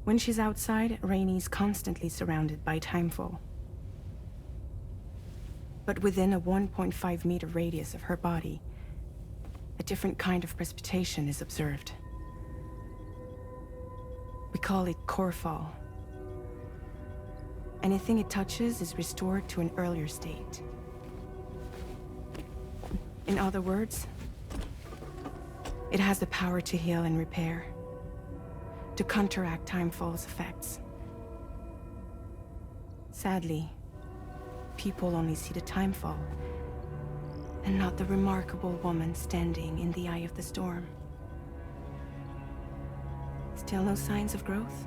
When she's outside, Rainie's constantly surrounded by timefall. But within a 1.5-meter radius of her body, a different kind of precipitation is observed. We call it core fall. Anything it touches is restored to an earlier state. In other words, it has the power to heal and repair, to counteract timefall's effects. Sadly, people only see the timefall, and not the remarkable woman standing in the eye of the storm. Still no signs of growth?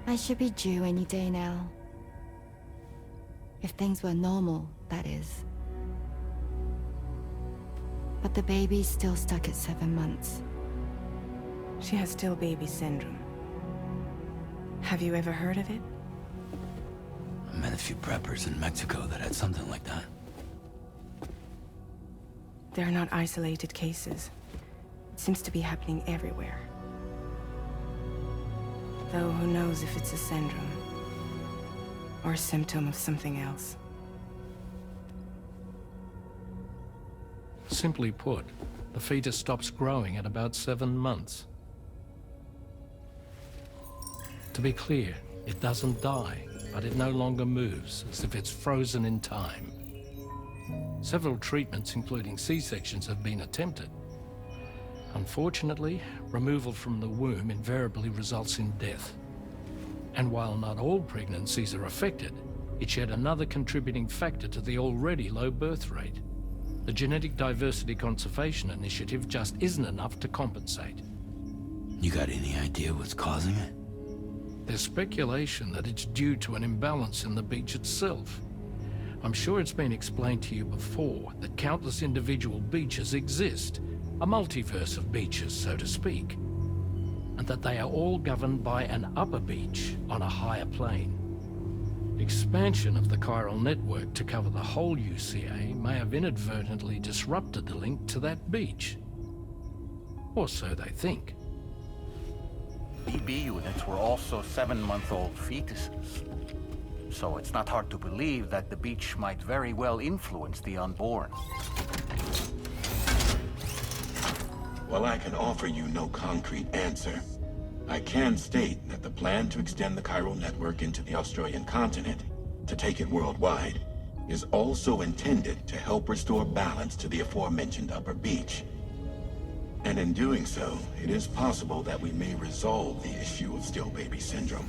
I should be due any day now. If things were normal, that is. But the baby's still stuck at 7 months. She has still baby syndrome. Have you ever heard of it? I met a few preppers in Mexico that had something like that. They're not isolated cases. It seems to be happening everywhere. Though who knows if it's a syndrome or a symptom of something else. Simply put, the fetus stops growing at about 7 months. To be clear, it doesn't die, but it no longer moves, as if it's frozen in time. Several treatments, including C-sections, have been attempted. Unfortunately, removal from the womb invariably results in death. And while not all pregnancies are affected, it's yet another contributing factor to the already low birth rate. The Genetic Diversity Conservation Initiative just isn't enough to compensate. You got any idea what's causing it? There's speculation that it's due to an imbalance in the beach itself. I'm sure it's been explained to you before that countless individual beaches exist, a multiverse of beaches, so to speak, and that they are all governed by an upper beach on a higher plane. Expansion of the chiral network to cover the whole UCA may have inadvertently disrupted the link to that beach. Or so they think. BB units were also 7-month-old fetuses. So it's not hard to believe that the beach might very well influence the unborn. While I can offer you no concrete answer, I can state that the plan to extend the chiral network into the Australian continent, to take it worldwide, is also intended to help restore balance to the aforementioned upper beach. And in doing so, it is possible that we may resolve the issue of still baby syndrome.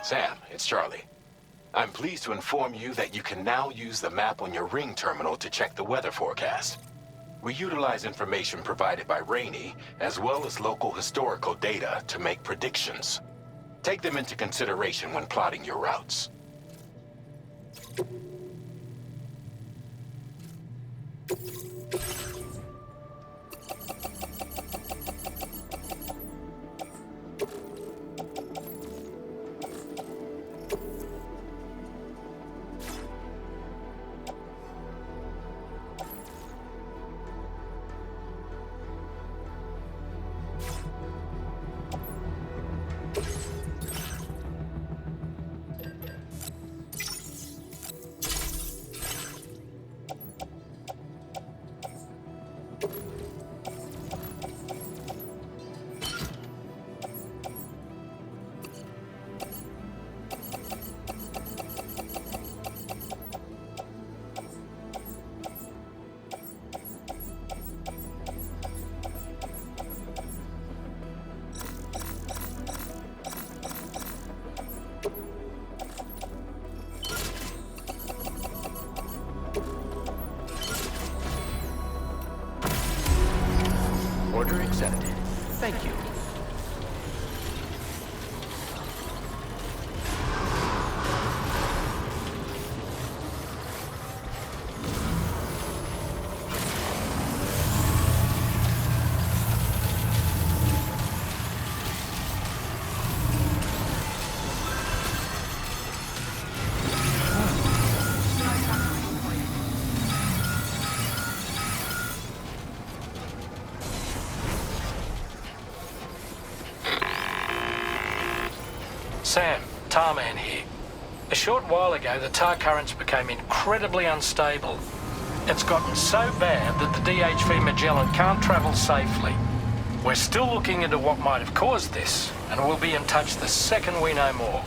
Sam, it's Charlie. I'm pleased to inform you that you can now use the map on your Ring terminal to check the weather forecast. We utilize information provided by Rainey, as well as local historical data, to make predictions. Take them into consideration when plotting your routes. Order accepted. Thank you. Sam, Tarman here. A short while ago, the tar currents became incredibly unstable. It's gotten so bad that the DHV Magellan can't travel safely. We're still looking into what might have caused this, and we'll be in touch the second we know more.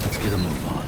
Let's get a move on.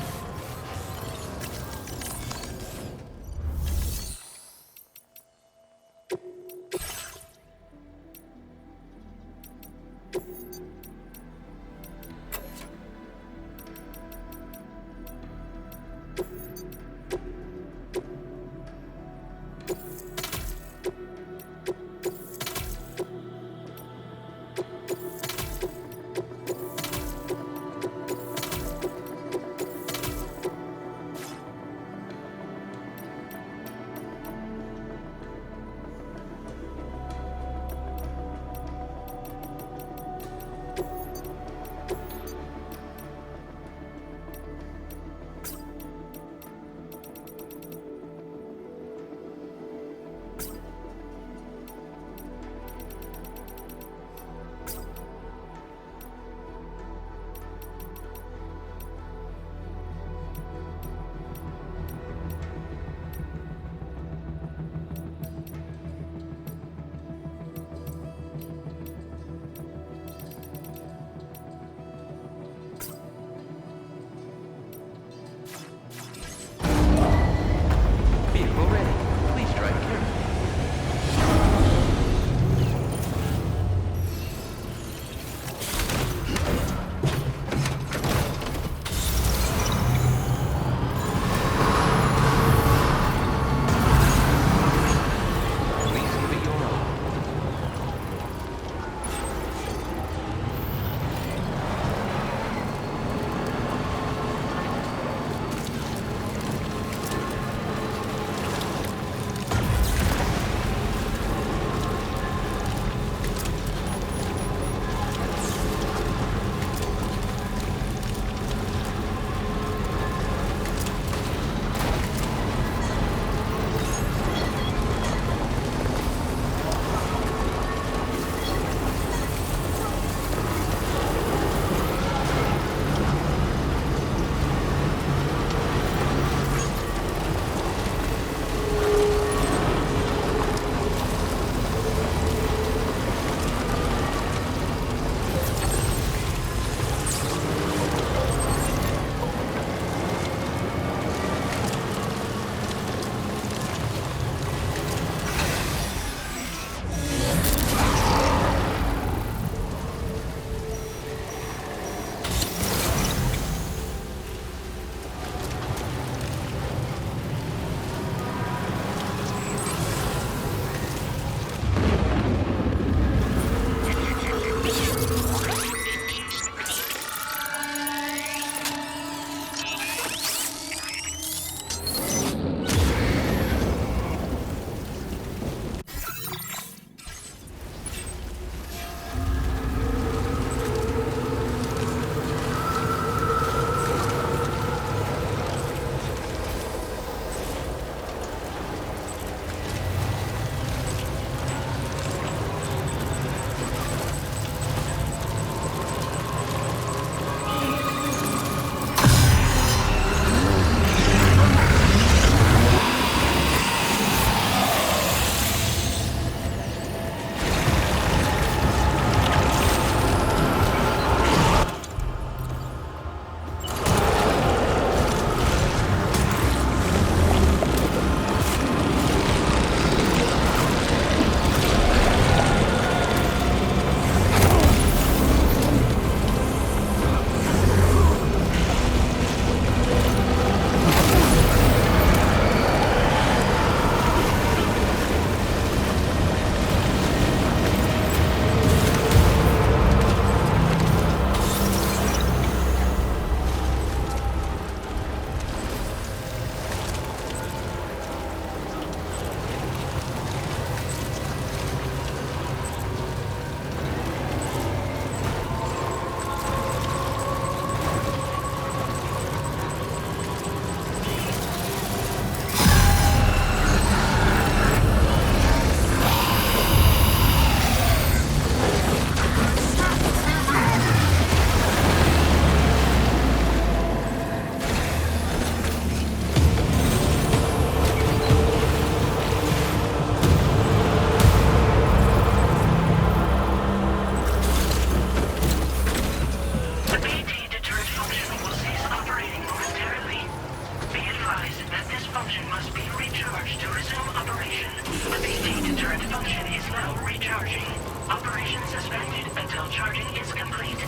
recharge to resume operation. A PT turret function is now recharging. Operation suspended until charging is complete.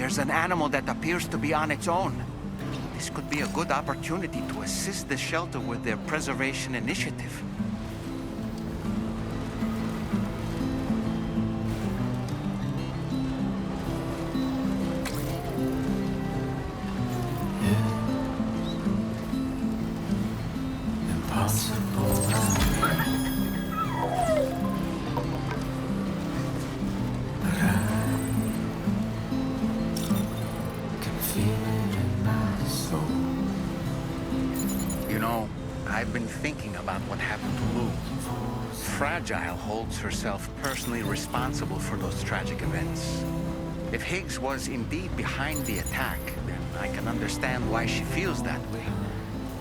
There's an animal that appears to be on its own. This could be a good opportunity to assist the shelter with their preservation initiative. You know, I've been thinking about what happened to Lou. Fragile holds herself personally responsible for those tragic events. If Higgs was indeed behind the attack, then I can understand why she feels that way.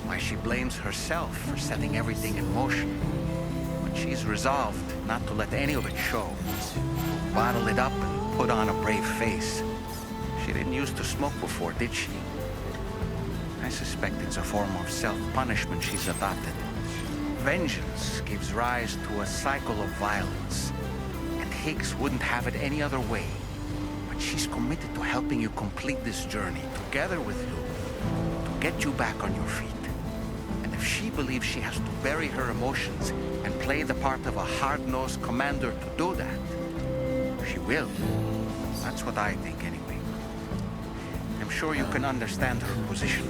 Why she blames herself for setting everything in motion. But she's resolved not to let any of it show. Bottle it up and put on a brave face. She didn't used to smoke before, did she? I suspect it's a form of self-punishment she's adopted. Vengeance gives rise to a cycle of violence, and Higgs wouldn't have it any other way. but she's committed to helping you complete this journey together with Luke to get you back on your feet. And if she believes she has to bury her emotions and play the part of a hard-nosed commander to do that, she will. That's what I think, anyway. I'm sure you can understand her position.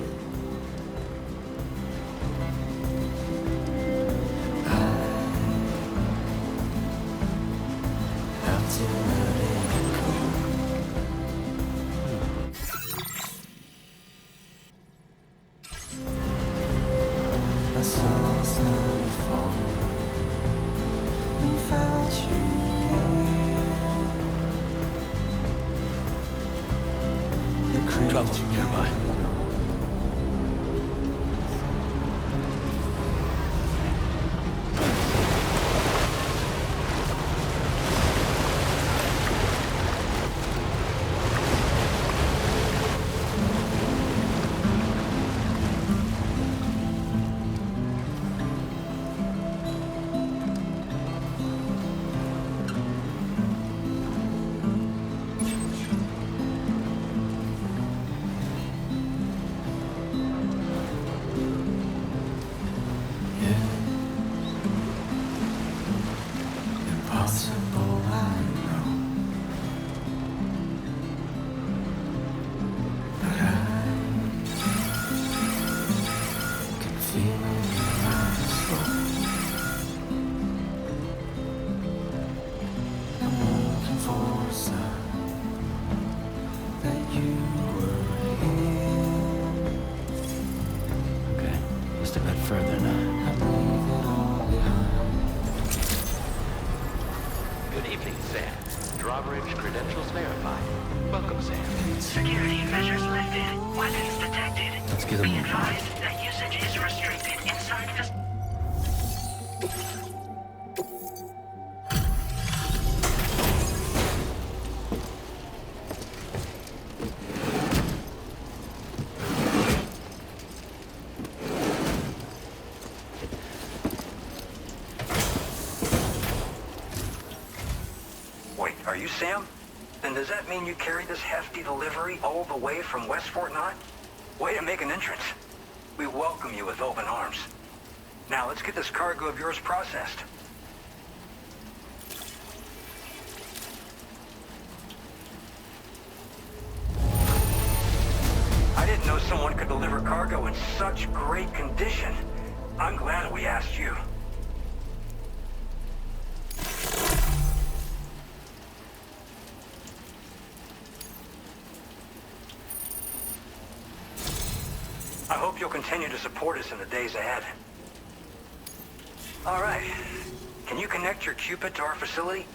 Trouble nearby. Okay, just a bit further now. Good evening, Sam. Drawbridge credentials verified. Welcome, Sam. Security measures lifted. Weapons detected. Let's get a Be move on. advised that usage is restricted inside the... Wait, are you Sam? Then does that mean you carried this hefty delivery all the way from West Fort Knott? Way to make an entrance. We welcome you with open arms. Now let's get this cargo of yours processed. I didn't know someone could deliver cargo in such great condition. I'm glad we asked you. I hope you'll continue to support us in the days ahead. All right. Can you connect your Cupid to our facility?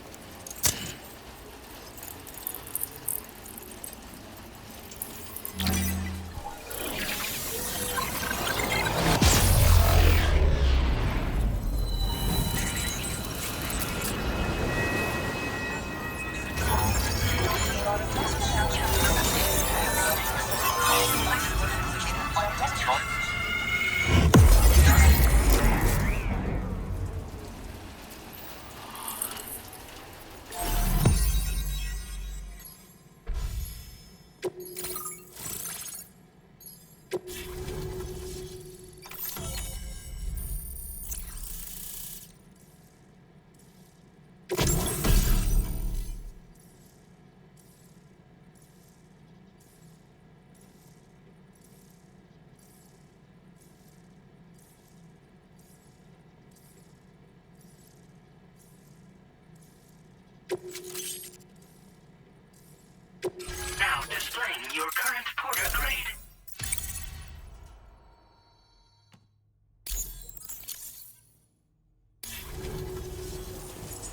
Now displaying your current porter grade.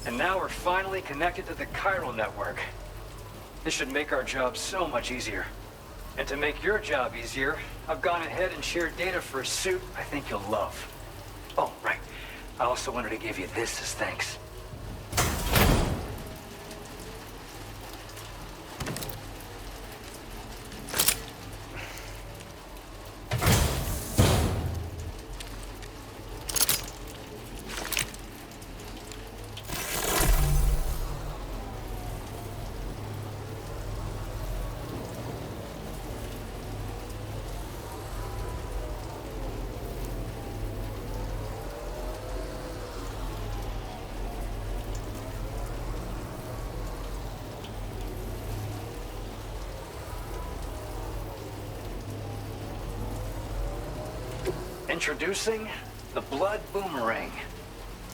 And now we're finally connected to the chiral network. This should make our job so much easier. And to make your job easier, I've gone ahead and shared data for a suit I think you'll love. Oh, right. I also wanted to give you this as thanks. Introducing the Blood Boomerang.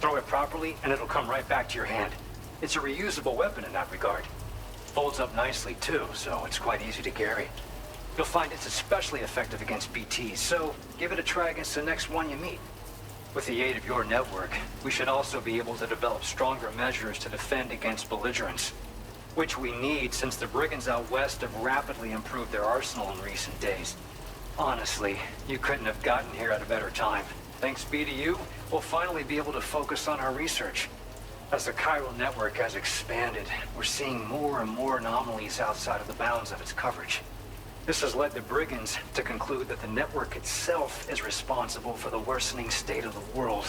Throw it properly, and it'll come right back to your hand. It's a reusable weapon in that regard. Folds up nicely, too, so it's quite easy to carry. You'll find it's especially effective against BTs, so give it a try against the next one you meet. With the aid of your network, we should also be able to develop stronger measures to defend against belligerents, which we need since the brigands out west have rapidly improved their arsenal in recent days. Honestly, you couldn't have gotten here at a better time. Thanks be to you, we'll finally be able to focus on our research. As the chiral network has expanded, we're seeing more and more anomalies outside of the bounds of its coverage. This has led the brigands to conclude that the network itself is responsible for the worsening state of the world,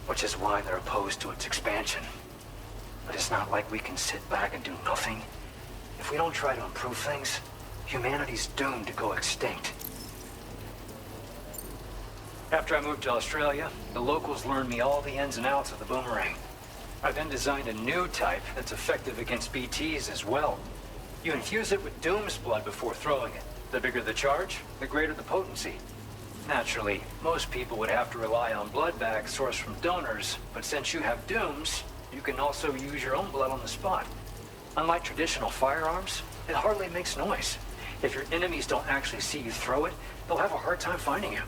which is why they're opposed to its expansion. But it's not like we can sit back and do nothing. If we don't try to improve things, humanity's doomed to go extinct. After I moved to Australia, the locals learned me all the ins and outs of the boomerang. I then designed a new type that's effective against BTs as well. You infuse it with Doom's blood before throwing it. The bigger the charge, the greater the potency. Naturally, most people would have to rely on blood bags sourced from donors, but since you have Doom's, you can also use your own blood on the spot. Unlike traditional firearms, it hardly makes noise. If your enemies don't actually see you throw it, they'll have a hard time finding you.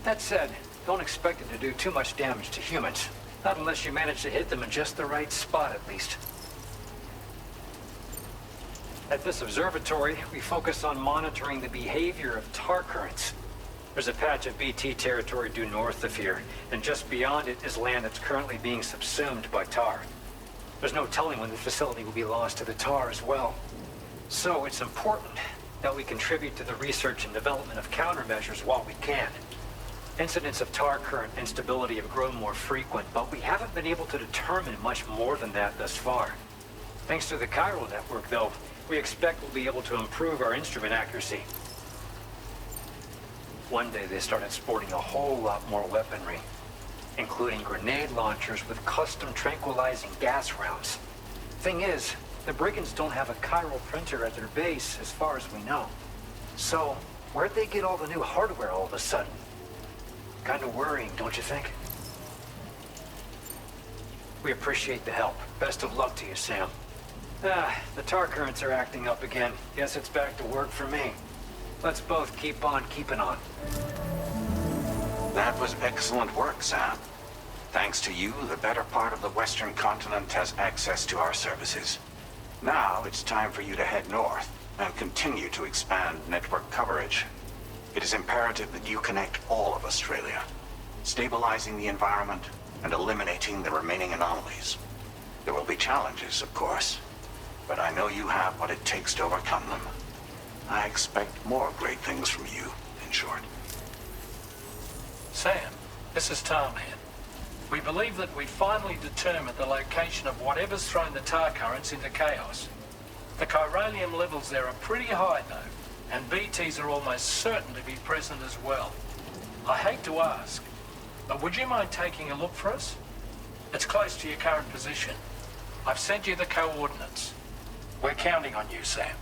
That said, don't expect it to do too much damage to humans. Not unless you manage to hit them in just the right spot, at least. At this observatory, we focus on monitoring the behavior of tar currents. There's a patch of BT territory due north of here, and just beyond it is land that's currently being subsumed by tar. There's no telling when the facility will be lost to the tar as well. So it's important that we contribute to the research and development of countermeasures while we can. Incidents of tar current instability have grown more frequent, but we haven't been able to determine much more than that thus far. Thanks to the chiral network, though, we expect we'll be able to improve our instrument accuracy. One day they started sporting a whole lot more weaponry, including grenade launchers with custom tranquilizing gas rounds. Thing is, the brigands don't have a chiral printer at their base as far as we know. So, where'd they get all the new hardware all of a sudden? Kind of worrying, don't you think? We appreciate the help. Best of luck to you, Sam. The tar currents are acting up again. Guess it's back to work for me. Let's both keep on keeping on. That was excellent work, Sam. Thanks to you, the better part of the Western continent has access to our services. Now it's time for you to head north and continue to expand network coverage. It is imperative that you connect all of Australia, stabilizing the environment and eliminating the remaining anomalies. There will be challenges, of course, but I know you have what it takes to overcome them. I expect more great things from you, in short. Sam, this is Tom here. We believe that we finally determined the location of whatever's thrown the tar currents into chaos. The chiralium levels there are pretty high, though, and BTs are almost certain to be present as well. I hate to ask, but would you mind taking a look for us? It's close to your current position. I've sent you the coordinates. We're counting on you, Sam.